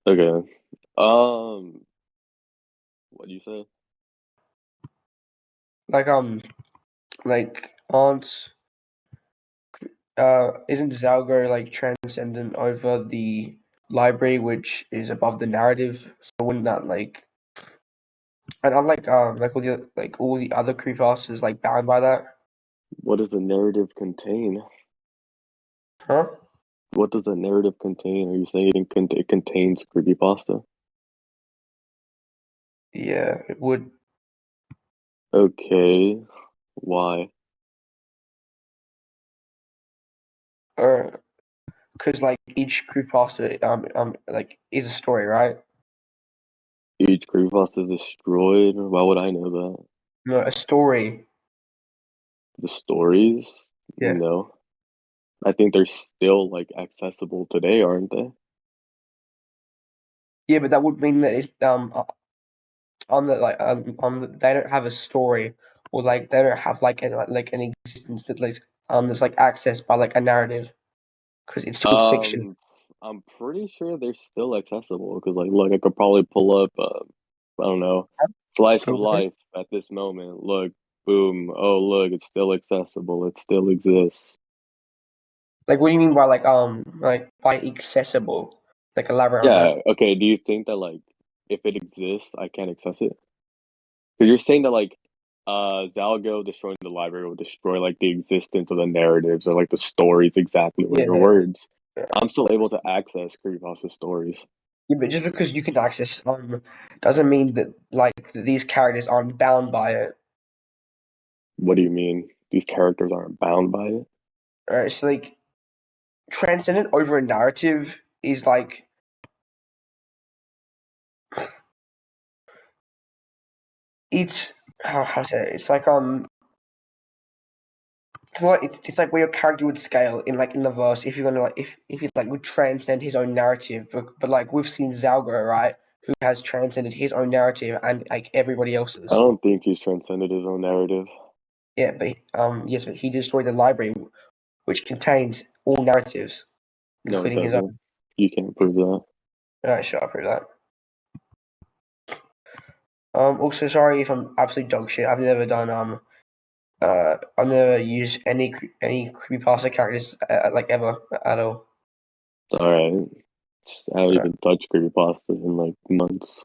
Okay. Um, what do you say? Like aren't isn't Zalgo like transcendent over the library, which is above the narrative? So wouldn't that and unlike like all the other creepypastas like bound by that? What does the narrative contain? Huh? What does the narrative contain? Are you saying it contains creepypasta? Yeah, it would. Okay. Why? Because like each creepypasta like is a story, right? Each creepypasta is destroyed? Why would I know that? No, a story. The stories? Yeah. No. I think they're still like accessible today, aren't they? Yeah, but that would mean that it's on the they don't have a story or like they don't have like an existence that that's like accessed by like a narrative because it's still fiction. Um, I'm pretty sure they're still accessible because, like, look, I could probably pull up, I don't know, slice of Okay. life at this moment. Look, boom. Oh, look, it's still accessible. It still exists. Like, what do you mean by like by accessible? Like, elaborate on that. Yeah. Okay. Do you think that like if it exists, I can't access it? Because you're saying that like, Zalgo destroying the library will destroy like the existence of the narratives or like the stories exactly with Yeah, your words. yeah, I'm still able to access creepypasta stories. yeah, but just because you can access doesn't mean that like that these characters aren't bound by it. What do you mean? These characters aren't bound by it? Right? So like transcendent over a narrative is like it's how to say it? It's like well, it's like where your character would scale in like in the verse if you're gonna like if he like would transcend his own narrative, but like we've seen Zalgo, right, who has transcended his own narrative and like everybody I else's. don't think he's transcended his own narrative. Yeah, but yes, but he destroyed the library, which contains all narratives, No, it including his doesn't. own. You can't prove that. Alright, sure, I'll prove that. Also, sorry if I'm absolute dog shit. I've never used any creepypasta characters like ever at all. All right. I haven't Uh, even touched creepypasta in like months.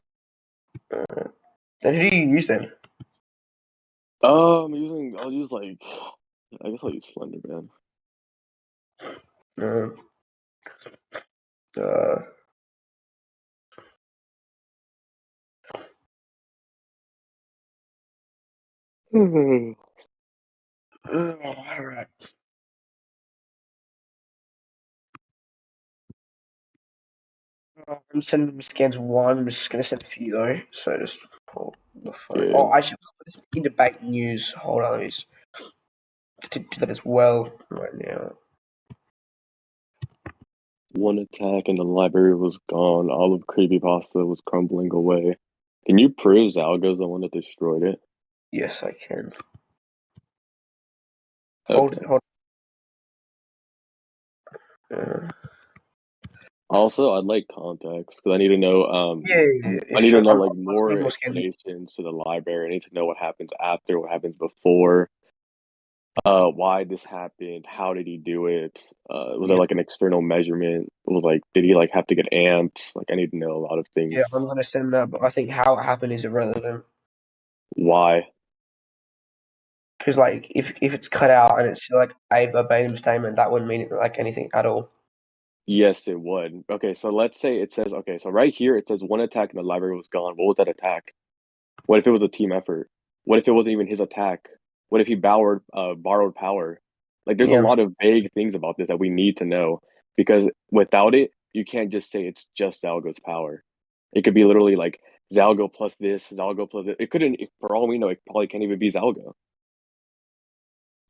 uh, then who do you use then? I'll use like, I guess I'll use Slenderman. Uh, uh, Alright. I'm sending them scans one. I'm just gonna send a few though. So just pull the phone. Oh, Okay. I should put this in debate news. Hold on, let me just do that as well right now. One attack and the library was gone. All of creepypasta was crumbling away. Can you prove Zalgo's the one that destroyed it? Yes, I can. Okay. Hold. Uh, Also, I'd like context because I need to know. yeah, I need to sure. know like I'll send you more more scans. explanations to the library. I need to know what happens after, what happens before, why this happened, how did he do it? Was there Yeah, like an external measurement? Was like, did he like have to get amped? Like, I need to know a lot of yeah, things. I'm gonna send that, but I think how it happened is irrelevant Why? because like if it's cut out and it's like a verbatim statement, that wouldn't mean like anything at all. Yes, it would. Okay, so let's say it says, okay, so right here it says one attack and the library was gone. What was that attack? What if it was a team effort? What if it wasn't even his attack? What if he borrowed power? Like, there's a Yeah, lot of vague things about this that we need to know because without it, you can't just say it's just Zalgo's power. It could be literally like Zalgo plus this, Zalgo plus it. It couldn't, for all we know, it probably can't even be Zalgo.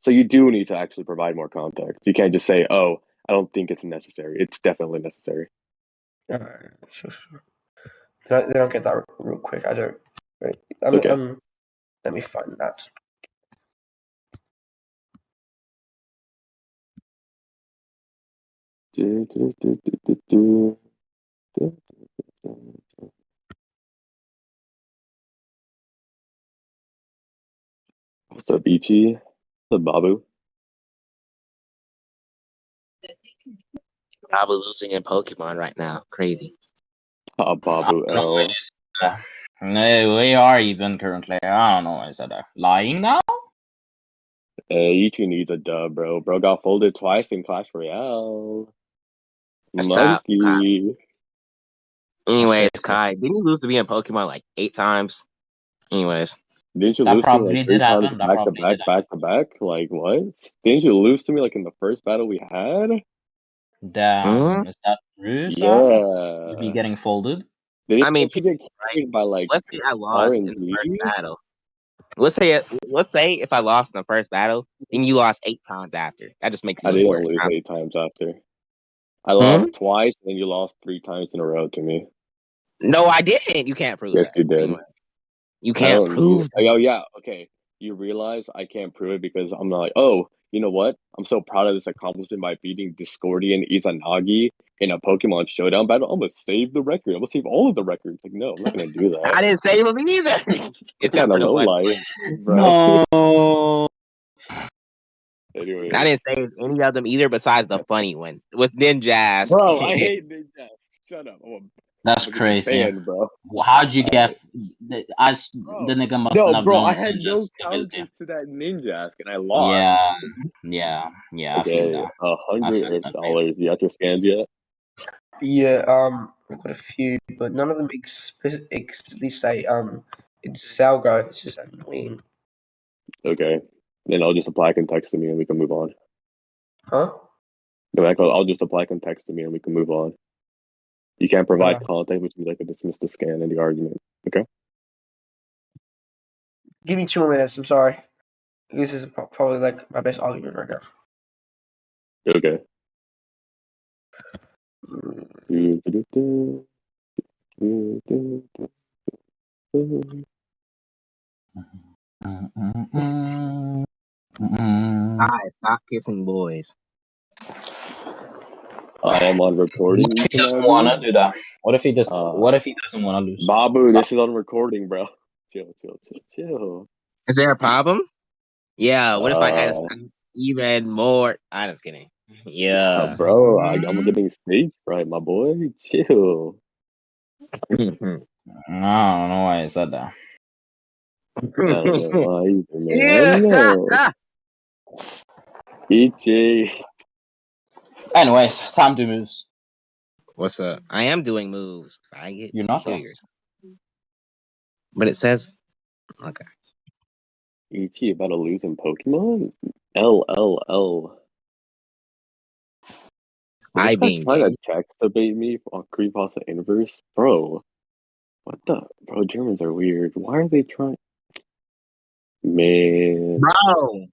So you do need to actually provide more context. You can't just say, "Oh, I don't think it's necessary." It's definitely necessary. sure, sure. They don't get that real quick. I don't. Right. Okay. Let me find that. What's up, Ichi? What's up, Babu? I was losing in Pokemon right now. Crazy. Ah, Babu No, L. no, we are even currently. I don't know. Is that lying now? Hey, Ichi needs a dub, bro. Bro got folded twice in Clash Royale. Stop, Kai. Monkey. That's Anyways, crazy. Kai, didn't you lose to me in Pokemon like 8 times? Anyways, Didn't you That lose to me like probably three did times happen. That back to probably did back, back to back? Like, what? Didn't you lose to me like in the first battle we had? happen. Damn, hmm is that true, Sam? You be Yeah. getting folded? I mean, Didn't you get right? carried by like Let's say I lost in the first RNG? battle. Let's say if I lost in the first battle, then you lost 8 times after. That just makes it I look didn't worse. lose 8 times after. I Hmm? lost twice, and then you lost 3 times in a row to me. No, I didn't. You can't prove Yes, that. you did. Anyway, you I can't don't need. prove Oh that. yeah, okay. You realize I can't prove it because I'm not like, oh, you know what? I'm so proud of this accomplishment by beating Discordian Izanagi in a Pokemon Showdown battle. I'm gonna save the record. I'm gonna save all of the records. Like, no, I'm not gonna do that. I didn't save him either, That's except kind of for the low one. life, bro. No. I Anyways, didn't save any of them either, besides the funny one with Ninjask. bro, I hate Ninjas. Shut up. I'm That's gonna get you crazy. banned, bro. How'd you I, get? As bro, the nigga mustn't no, have bro, known I his had no ninja's ability. counters to that Ninjask, and I lost. Yeah, yeah. I feel Okay, that. a I hundred feel Earth that, baby. dollars. You got your scans yet? Yeah, I've got a few, but none of them explicitly say it's zalgo. It's just annoying. Okay. Then I'll just apply context to me and we can move on. Huh? No, I'll just apply context to me and we can move on. You can't Uh, provide context, which means I can dismiss the scan and the argument. Okay? Give me 2 minutes. I'm sorry. This is probably like my best argument right now. Okay. Guys, stop kissing boys. I am on What recording, if he doesn't want Izanagi. to do that? What if he does? Uh, What if he doesn't want to lose? Babu, this is on recording, bro. Chill, chill, chill, chill. Is there a problem? Yeah. What if I add Uh, even more? I'm just kidding. Yeah. bro, I'm getting stage fright, my boy. Chill. Mhm. I don't know why I said that. I don't know why either, man. I don't yeah. know. EJ. Anyways, Sam do moves. What's up? I am doing moves. I get You're not though. curious, but it says okay. ET about to lose in Pokemon? LLL. Is I this guy being trying gay. to text debate me on Creepypasta Inverse? Bro, what the? Bro, Germans are weird. Why are they trying? Man. Bro.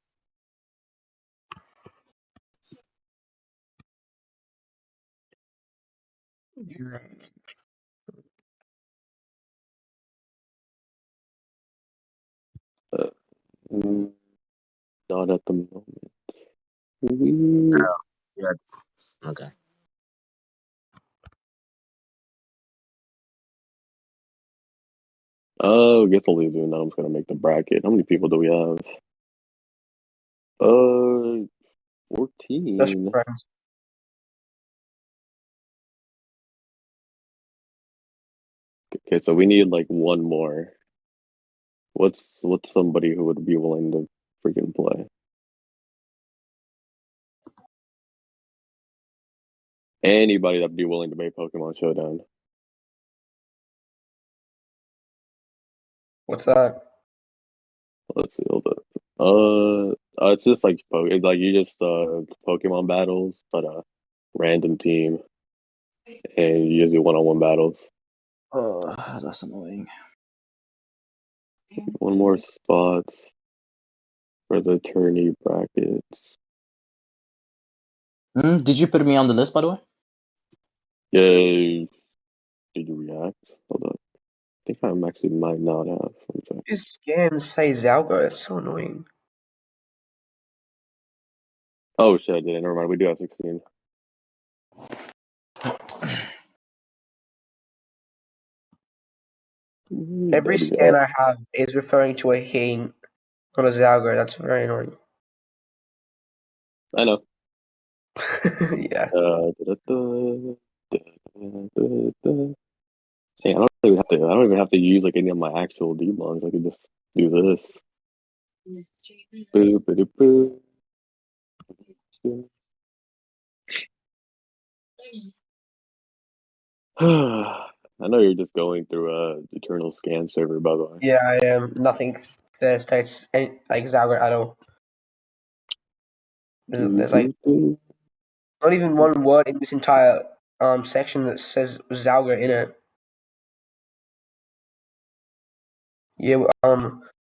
Uh, mm, not at the moment. Weird. Yeah. Okay. Oh, guess I'll leave doing that. I'm just gonna make the bracket. How many people do we have? 14. Just friends. Okay, so we need like one more. What's somebody who would be willing to freaking play? Anybody that'd be willing to make Pokemon Showdown. What's that? Let's see, hold up. It's just like it's like you just Pokemon battles, but random team, and you just do one-on-one battles. Oh, that's annoying. One more spot for the tourney brackets. Did you put me on the list, by the way? Yay! Did you react? Hold up. I think I actually might not have. Let me check. These scans say zalgo. It's so annoying. Oh shit! I did. Never mind. We do have 16. Every scan I have is referring to a hint on a zalgo. That's very annoying. I know. Yeah. Hey, I don't even have to. I don't even have to use like any of my actual debunks. I could just do this. Boo, boo, boo, boo. I know you're just going through a eternal scan server, by the way. Yeah, I am. Nothing there states any, like zalgo at all. There's like not even one word in this entire section that says zalgo in it. Yeah,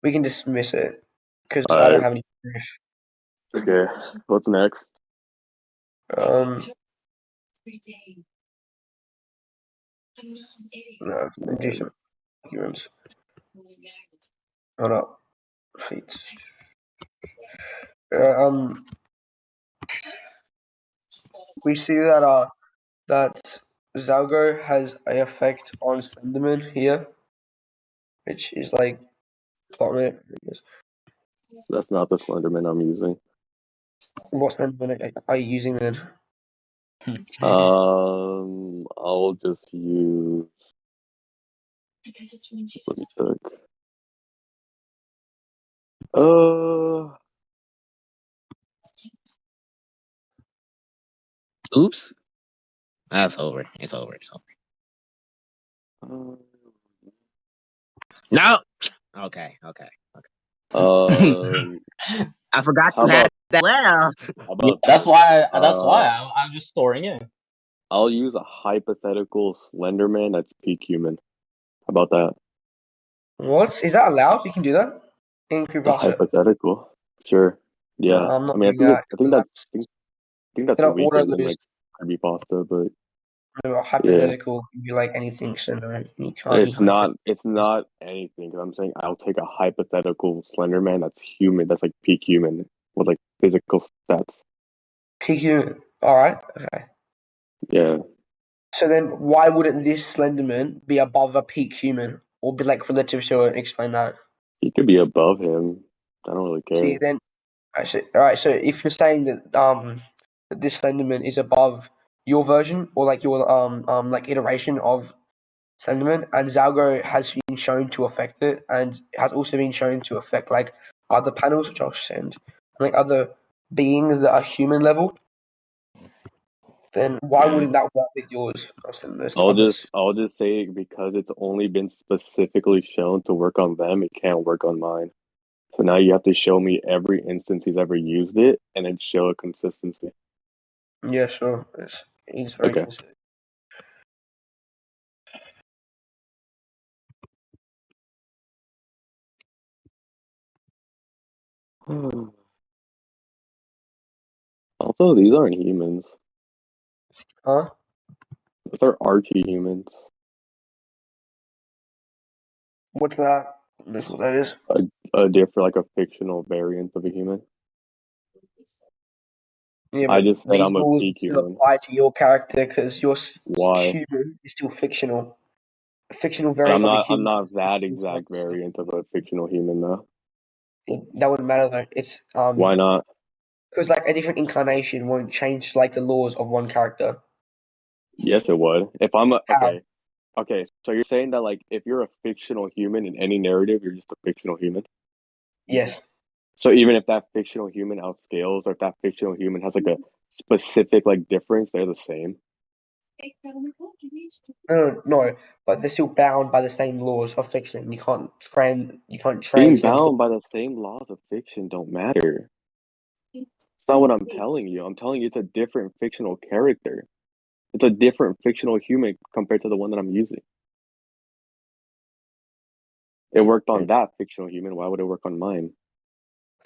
we can dismiss it because All I don't right. have any proof. Okay. What's next? No, do some documents. Hold up. Feet. We see that that zalgo has an effect on slenderman here, which is like plotment. That's not the Slenderman I'm using. What slenderman are you using then? I'll just use. Let me check. Oops. That's over. It's over. It's over. Uh, No. Okay. um, I forgot how you had about that left. how Yeah, about that's this? why. That's why I'm just storing it. I'll use a hypothetical Slenderman that's peak human. How about that? What is that allowed? You can do that in A creepypasta. hypothetical, sure. No, Yeah, I'm I not mean, doing that I think because that's, that's I think that's gonna auto weaker than lose. like creepypasta, but A yeah, hypothetical can be like anything, so no, you can't. You it's can't not, say it's not anything. Cause I'm saying I'll take a hypothetical Slenderman that's human, that's like peak human with like physical stats. peak human. All right, okay. Yeah, So then, why wouldn't this Slenderman be above a peak human or be like relative to it? Explain that. he could be above him. I don't really See, care. then, all right. So if you're saying that this Slenderman is above your version or like your like iteration of Slenderman, and Zalgo has been shown to affect it, and has also been shown to affect like other panels, which I'll send, like other beings that are human level. Then why wouldn't that work with yours? There's others. I'll just say because it's only been specifically shown to work on them, it can't work on mine. So now you have to show me every instance he's ever used it and then show a consistency. Yeah, sure. He's very Okay. considerate. Also, these aren't humans. Huh? Those are archie-humans. What's that? That's what that is. A different, like a fictional variant of a human. Yeah, I but just said these I'm a rules peak still human. apply to your character because your Why? human is still fictional. A fictional But variant of a I'm human. not that Is like exact variant of a fictional human though. that wouldn't matter though. It's Why not? because like a different incarnation won't change like the laws of one character. Yes, it would. If I'm a How? okay. So you're saying that like if you're a fictional human in any narrative, you're just a fictional human. Yes. So even if that fictional human outscales, or if that fictional human has like a specific like difference, they're the same. No, but they're still bound by the same laws of fiction. You can't Being transcend bound by the same laws of fiction don't matter. It's not what I'm telling you. I'm telling you it's a different fictional character. It's a different fictional human compared to the one that I'm using. It worked on that fictional human. Why would it work on mine?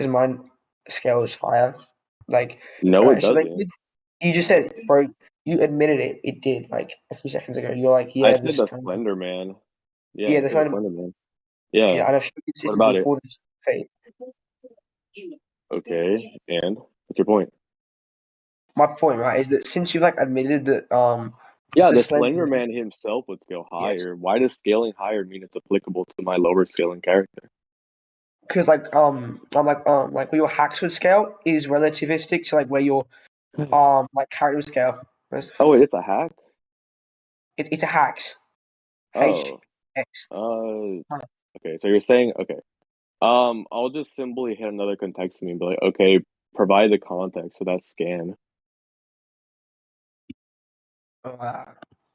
because mine scale is higher. Like, No, it so like doesn't. you just said, bro, you admitted it. It did like a few seconds ago. You're like, I yeah, said this, the Slender Man. Yeah, yeah, I the said the sign, Slender Man. Yeah. yeah, and I've shown What consistency about it? for this fate. Okay. And what's your point? My point, right, is that since you've like admitted that Yeah, the the Slender Slender Man, Man himself would scale yes, higher. Why does scaling higher mean it's applicable to my lower scaling character? because like where your hacks would scale is relativistic to like where your like character would scale. Oh, wait, it's a hack? It's a hacks. Oh. HX. Okay, so you're saying okay. I'll just simply hit another context and be like, okay, provide the context for that scan.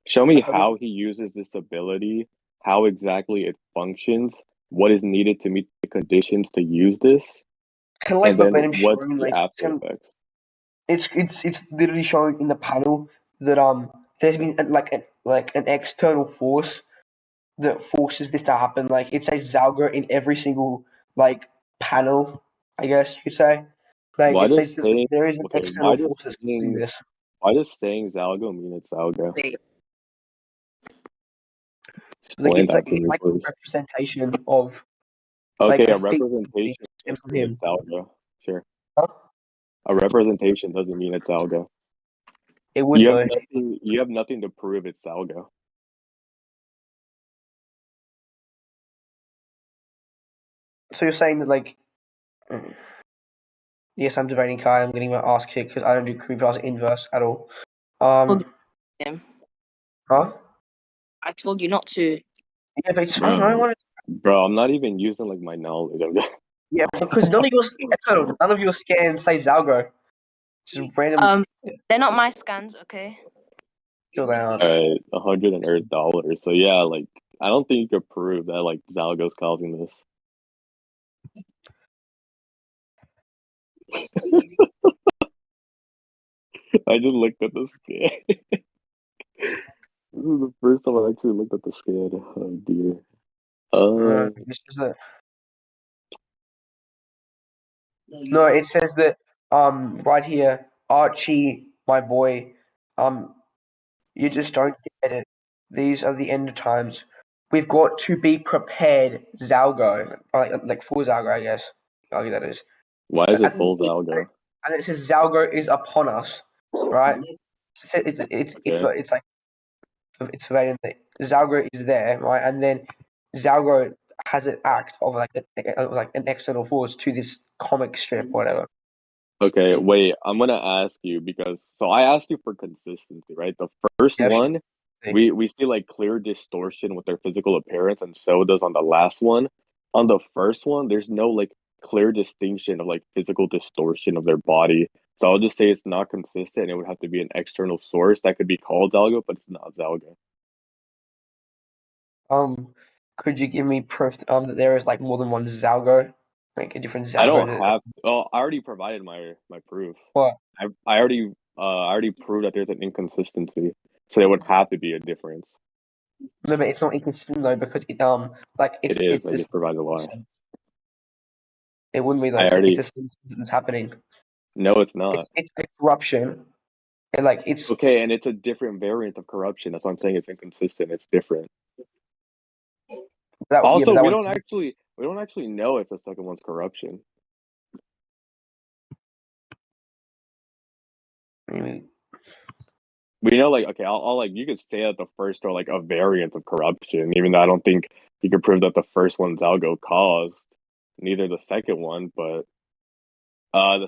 Show me how he uses this ability, how exactly it functions, what is needed to meet the conditions to use this, Kind of like and then verbatim what's showing the like after effects. it's literally showing in the panel that there's been like an external force that forces this to happen. Like it says Zalgo in every single like panel, I guess you could say. Like Why it does says that saying there is an okay, external force that's causing this. why does saying Zalgo mean it's Zalgo? Like Explain that to it's me, like a please. representation of Okay, like the a things that representation stem doesn't from mean it's him. Zalgo. Sure. Huh? A representation doesn't mean it's Zalgo. It would though. You have nothing to prove it's Zalgo. So you're saying that like yes, I'm debating Kai. I'm getting my ass kicked because I don't do creepypasta inverse at all. Him. Huh? I told you not to. Yeah, but it's fine. I don't Bro, want to. bro, I'm not even using like my knowledge. I'm just Yeah, because none of your scans say Zalgo. Just random. They're not my scans, okay? Sure they aren't. $100. So yeah, like I don't think you could prove that like Zalgo's causing this. I just looked at the scan. This is the first time I actually looked at the scan. Oh dear. It's just that. No, it says that right here, Archie, my boy, you just don't get it. These are the end of times. We've got to be prepared, Zalgo, like for Zalgo, I guess. Argue that is. why is it And, full Zalgo? and it says Zalgo is upon us, right? Okay. It's like it's verbatim that Zalgo is there, right? And then Zalgo has an act of like an external force to this comic strip, whatever. Okay, wait, I'm gonna ask you because so I asked you for consistency, right? The first Yeah, one, sure. we see like clear distortion with their physical appearance, and so does on the last one. On the first one, there's no like clear distinction of like physical distortion of their body. So I'll just say it's not consistent, and it would have to be an external source that could be called Zalgo, but it's not Zalgo. Could you give me proof that there is like more than one Zalgo, like a different I Zalgo? don't have. Oh, I already provided my proof. What? I already proved that there's an inconsistency, so there would have to be a difference. No, but it's not inconsistent though because like It is. it's I the just provided why. same. It wouldn't be I though. It's already. the same thing that's happening. No, it's not. It's a corruption. And like it's Okay, and it's a different variant of corruption. That's why I'm saying it's inconsistent. It's different. that yeah, but Also, that we don't actually know if the second one's corruption. would. We know, like, okay, I'll like you could say that the first are like a variant of corruption, even though I don't think you could prove that the first one's algo caused. Neither the second one, but the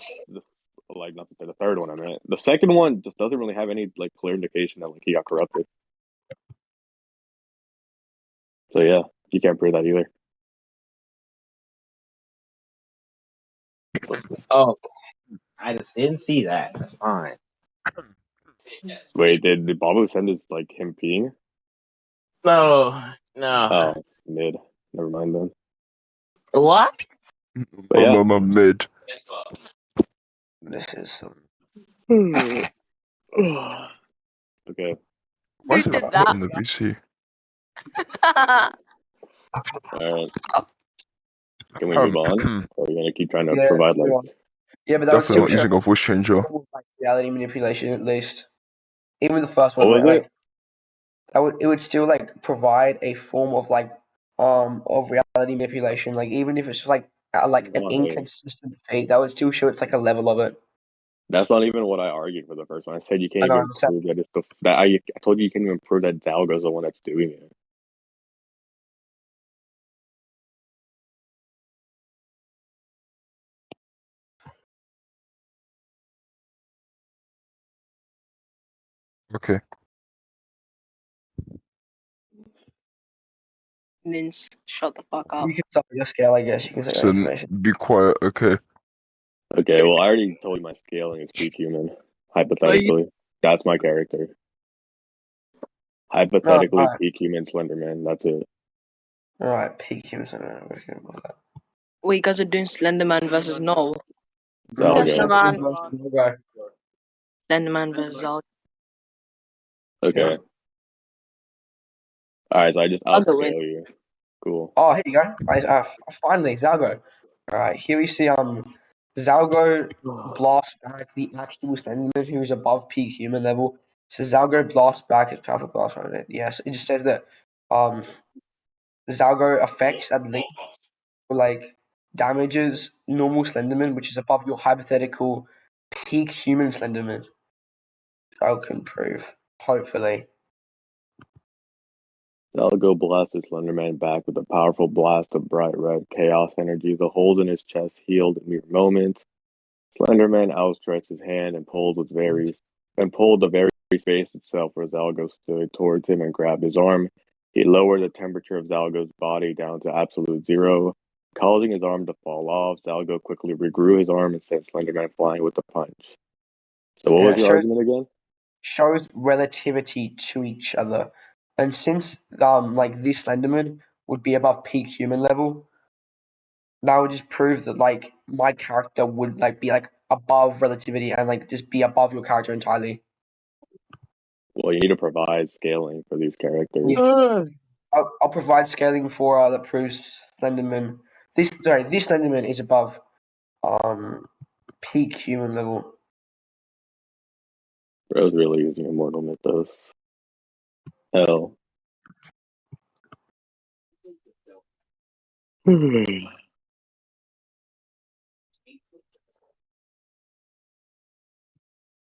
like not the third one. I mean, the second one just doesn't really have any like clear indication that like he got corrupted. So yeah, you can't prove that either. Oh, I just didn't see that. That's fine. Wait, did Babu send his like him peeing? No, no. Oh, mid. Never mind then. What? But yeah. Mid. This is Okay. Why is Who it did hot that? in the VC? All right. Can we move on? Or are we gonna keep trying to yeah, provide like? yeah, but that would Definitely still not show using a voice changer. like reality manipulation at least. Even the first one, What right? was it? Like it would still like provide a form of like of reality manipulation. Like even if it's just like an Why? inconsistent feat, that would still show it's like a level of it. That's not even what I argued for the first one. I said you can't I know, even prove that it's the that I told you you can't even prove that Zalgo's the one that's doing it. Okay. Means shut the fuck up. You can tell your scale, I guess. You can say that So information. be quiet. Okay. Okay, well, I already told you my scaling is peak human. Hypothetically, that's my character. No, Hypothetically, alright. peak human Slenderman. That's it. Alright, peak human center. Wait, you guys are doing Slenderman versus Null. No, Zalgo. Slenderman. Slenderman. Slenderman versus Zalgo. Okay. Yeah. All right, so I just Zalgo wins. upscale you. Cool. Oh, here you go. Finally, Zalgo. Alright, here we see Zalgo blasts back the actual Slenderman who is above peak human level. So Zalgo blasts back his powerful blast on it. Yes, it just says that Zalgo affects at least like damages normal Slenderman, which is above your hypothetical peak human Slenderman. I can prove, hopefully. Zalgo blasts his Slenderman back with a powerful blast of bright red chaos energy. The holes in his chest healed in mere moments. Slenderman outstretched his hand and pulled the very space itself where Zalgo stood towards him and grabbed his arm. He lowered the temperature of Zalgo's body down to absolute zero, causing his arm to fall off. Zalgo quickly regrew his arm and sent Slenderman flying with a punch. So what Yeah, was your argument again? shows relativity to each other. And since like this Slenderman would be above peak human level, that would just prove that like my character would like be like above relativity and like just be above your character entirely. Well, you need to provide scaling for these characters. Yeah. I'll provide scaling for that proves Slenderman. This Slenderman is above peak human level. Bro's really using Immortal Mythos. Hell.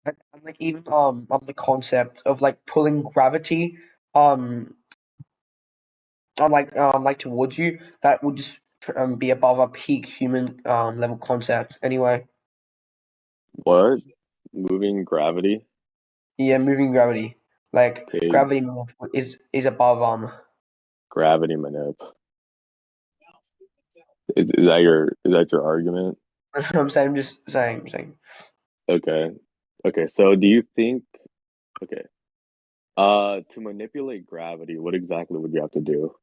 And like even on the concept of like pulling gravity um like towards you, that would just be above a peak human level concept anyway. What? Moving gravity? Yeah, moving gravity. Like Okay, gravity is above gravity manip. Is that your argument? I'm saying, I'm just saying. Okay. Okay, so do you think okay. To manipulate gravity, what exactly would you have to do?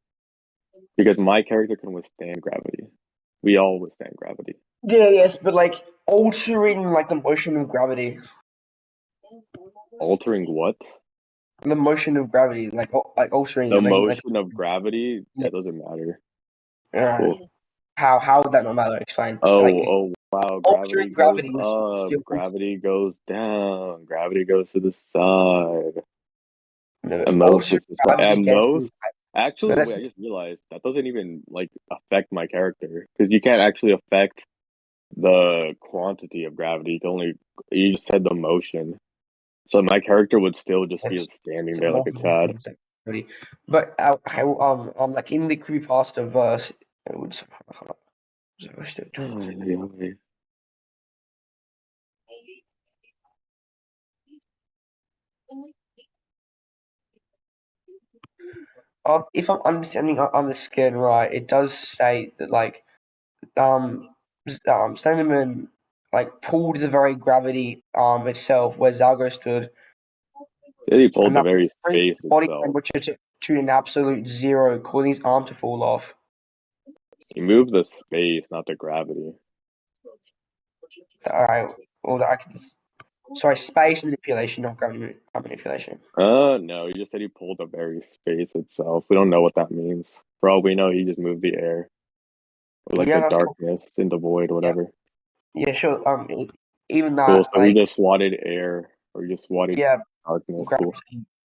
Because my character can withstand gravity. We all withstand gravity. Yeah, yes, but like altering like the motion of gravity. Altering what? The motion of gravity, like altering The it, making like motion of gravity? yeah, That doesn't matter. uh, Cool. how would that not matter? Explain. Oh, Like oh wow, altering gravity goes gravity was up, still gravity goes down, gravity goes to the side. no, At most, altering it's just like gravity at density. most. No, Actually, that's wait, I just realized that doesn't even like affect my character because you can't actually affect the quantity of gravity. You just said the motion. So my character would still just be it's standing it's there like a multiple Chad. things like gravity. But how like in the creepypasta verse, it would. If I'm understanding on the skin right, it does say that like Slenderman like pulled the very gravity itself where Zalgo stood, Then he pulled and the that very brings space his body itself. temperature to an absolute zero, causing his arm to fall off. He moved the space, not the gravity. All right, well I can. Sorry, space manipulation, not gravity manipulation. No, he just said he pulled the very space itself. We don't know what that means. For all we know, he just moved the air or like Yeah, the that's cool. darkness in the void, Yeah, whatever. yeah, sure. Even Cool. that, So he like, just swatted air or he just swatted yeah, darkness. Cool.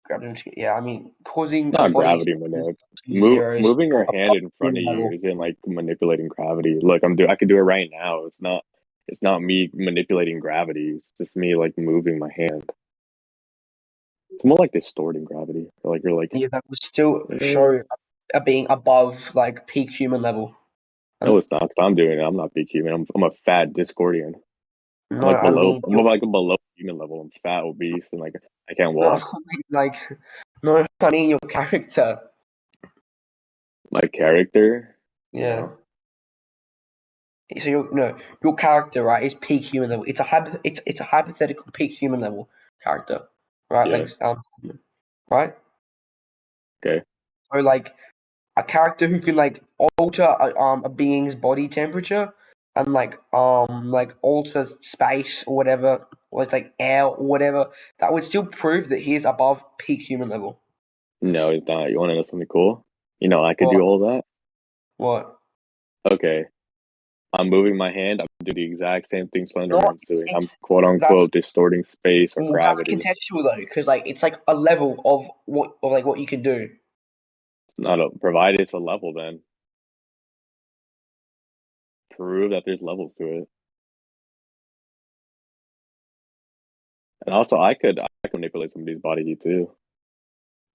gravity. Yeah, I mean, causing a Not body's gravity temperature manip. to zero is Moving still your hand above in front human of you level. isn't like manipulating gravity. Look, I could do it right now. It's not me manipulating gravity. It's just me like moving my hand. It's more like distorting gravity. Or like you're like, Yeah, that would still show being above like peak human level. no, And it's not. 'Cause I'm doing it. I'm not being human. I'm a fat Discordian. I'm No, like I below. mean I'm like below human level. I'm fat, obese, and like I can't no, walk. like no, I mean your character. My character, Yeah. no. So your character, right, is peak human level. It's a hypothetical peak human level character, right? Yeah. Right. Okay. So like a character who can like alter a being's body temperature and like alter space or whatever, or it's like air or whatever. That would still prove that he is above peak human level. No, he's not. You want to know something cool? You know, I could do What? all that. What? Okay. I'm moving my hand. I'm doing the exact same thing No, Slenderman's doing. I'm it's quote that's unquote distorting space or well, that's gravity. contextual though, because like it's like a level of what you can do. It's not a provided it's a level then. Prove that there's levels to it. And also I could manipulate somebody's body heat too.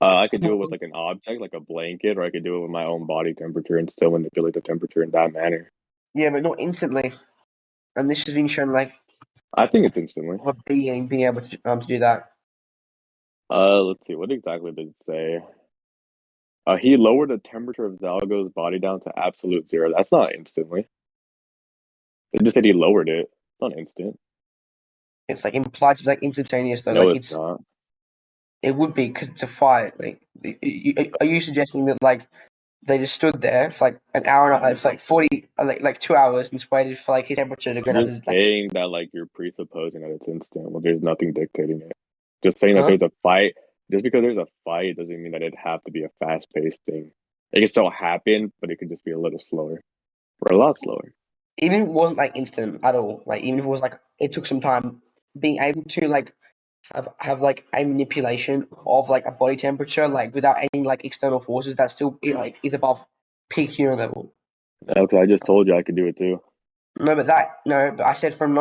I could do it with like an object, like a blanket, or I could do it with my own body temperature and still manipulate the temperature in that manner. Yeah, but not instantly. And this has been shown like I think it's instantly. of a being being able to do that. Let's see, what exactly did it say? He lowered the temperature of Zalgo's body down to absolute zero. That's not instantly. They just said he lowered it. It's not instant. It's like implied to be like instantaneous though. No, Like it's not. it would be because it's a fight. Like, are you suggesting that like they just stood there for like an hour and a half, for like 40, like 2 hours, and just waited for like his temperature to go I'm down to just like, saying that like you're presupposing that it's instant. Well, there's nothing dictating it. Just saying that huh? there's a fight. Just because there's a fight doesn't mean that it'd have to be a fast paced thing. It can still happen, but it could just be a little slower or a lot slower. Even if it wasn't like instant at all, like even if it was like it took some time, being able to like have like a manipulation of like a body temperature like without any like external forces that still like is above peak human level. Okay, I just told you I could do it too. But I said from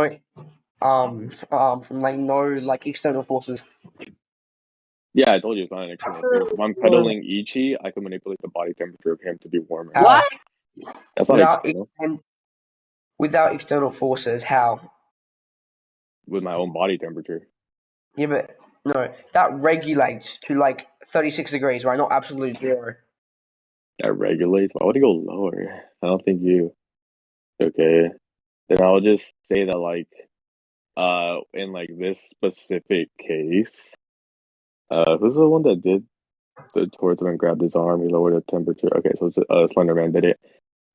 from like no like external forces. Yeah, I told you it's not an external force. If I'm cuddling Ichi, I can manipulate the body temperature of him to be warmer. How? What? That's not Without external without external forces, how? with my own body temperature. Yeah, but no, that regulates to like 36 degrees, right? Not absolute zero. That regulates. Why would it go lower? I don't think you. Okay, then I'll just say that like in like this specific case, who's the one that did the towards him and grabbed his arm? He lowered the temperature. Okay, so it's Slenderman did it.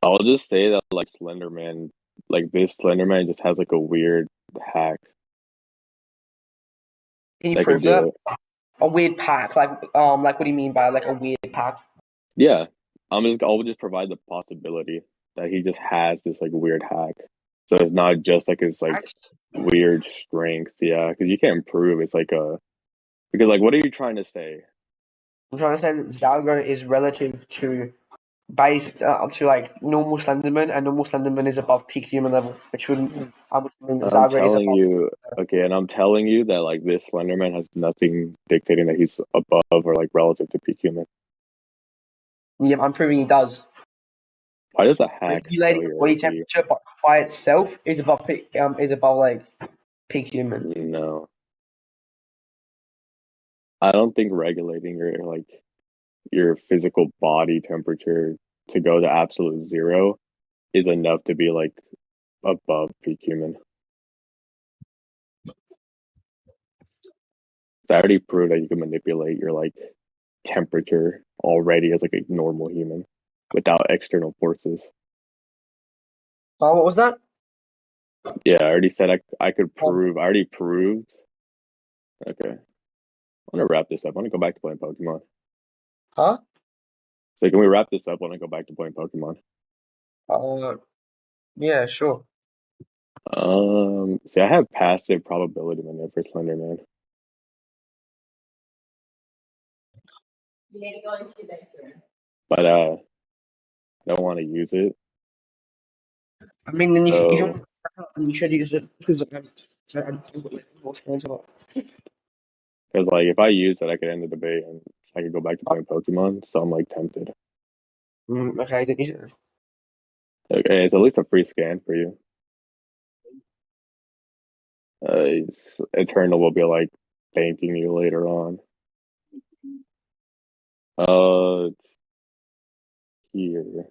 I'll just say that like Slenderman, like this Slenderman just has like a weird hack Can you that could prove do that? it. A weird pack, like what do you mean by like a weird pack? Yeah, I'll just provide the possibility that he just has this like weird hack. So it's not just like his like Packs? weird strength. Yeah, because you can't prove it's like a because like what are you trying to say? I'm trying to say that Zalgo is relative to based up to like normal Slenderman, and normal Slenderman is above peak human level, which would mean that I'm Zalgo is telling above. you, okay, and I'm telling you that like this Slenderman has nothing dictating that he's above or like relative to peak human. Yeah, I'm proving he does. Why does a hack spell Regulating your body OP? temperature by itself is above like peak human. No, I don't think regulating your like your physical body temperature to go to absolute zero is enough to be like above peak human. I already proved that you can manipulate your like temperature already as like a normal human without external forces. Oh, what was that? Yeah, I already said I could prove. I already proved. Okay, I'm gonna wrap this up. I want to go back to playing Pokemon. Huh? So can we wrap this up when I go back to playing Pokemon? Yeah, sure. See, I have passive probability maneuver for Slenderman, but I don't want to use it. I mean, then So you should use it because I voice cancel. because like if I use it, I could end the debate and I could go back to playing Pokemon. So I'm like tempted. Okay, then use it. Okay, it's at least a free scan for you. Eternal will be like thanking you later on. Uh, here.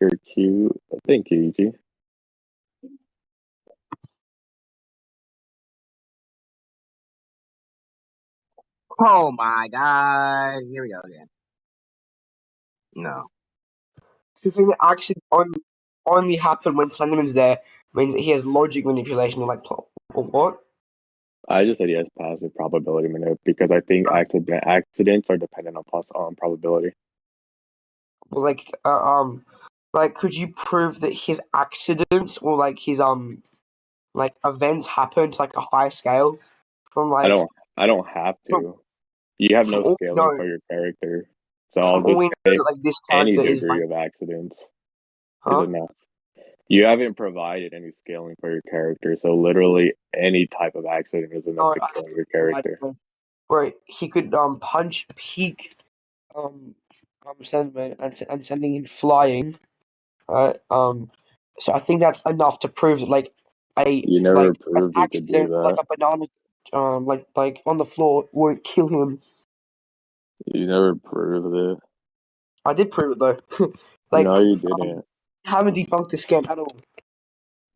You're cute. Thank you, EG. Oh my god. Here we go again. No. The thing that actually only happen when Slenderman's there means that he has logic manipulation or like or what? I just said yes, passive probability manip because I think Right. accidents are dependent on probability. Well, like could you prove that his accidents or like his like events happen to like a high scale from I like don't have from to. You have from no all we scaling know for your character. So I'll from all just we know say that like this any character is degree like of accidents is huh? enough. You haven't provided any scaling for your character, so literally any type of accident is enough No, to I kill your provide character. where he could punch peak um Slenderman and sending him flying. Right. So I think that's enough to prove that like You never an proved he could do accident like that. a banana like on the floor won't kill him. You never proved it. I did prove it though. like No, you um didn't. haven't debunked the scam at all.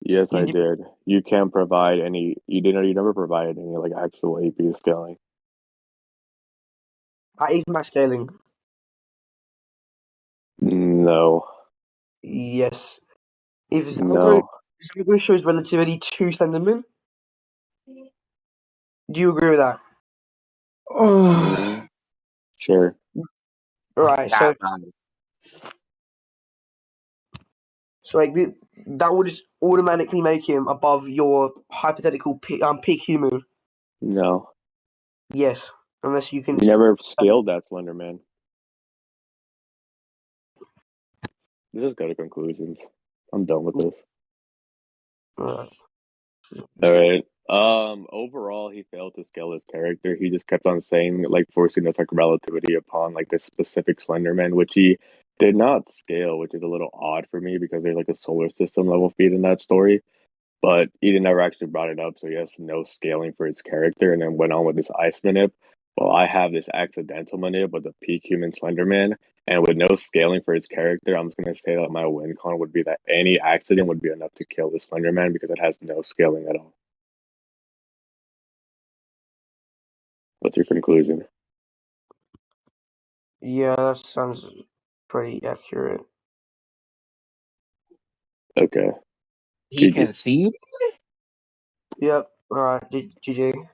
Yes, You I did, did. You can't provide any. You didn't. You never provided any like actual AP scaling. that is my scaling. No, Yes. If no. Zalgo shows relativity to Slenderman, do you agree with that? Mm, sure. Right. That So like that would just automatically make him above your hypothetical peak human. No. Yes, unless you You can. never scaled that Slender Man. Let's just go to conclusions. I'm done with this. Uh, All right. Overall, he failed to scale his character. He just kept on saying, like, forcing this like relativity upon like this specific Slenderman, which he did not scale, which is a little odd for me because there's like a solar system level feed in that story. But Eden never actually brought it up, so he has no scaling for his character, and then went on with this ice manip. Well, I have this accidental manip with the peak human Slenderman, and with no scaling for his character, I'm just gonna say that my win con would be that any accident would be enough to kill the Slenderman because it has no scaling at all. What's your conclusion? yeah, that sounds pretty accurate. Okay. he GG. conceded. Yep. All right. GG.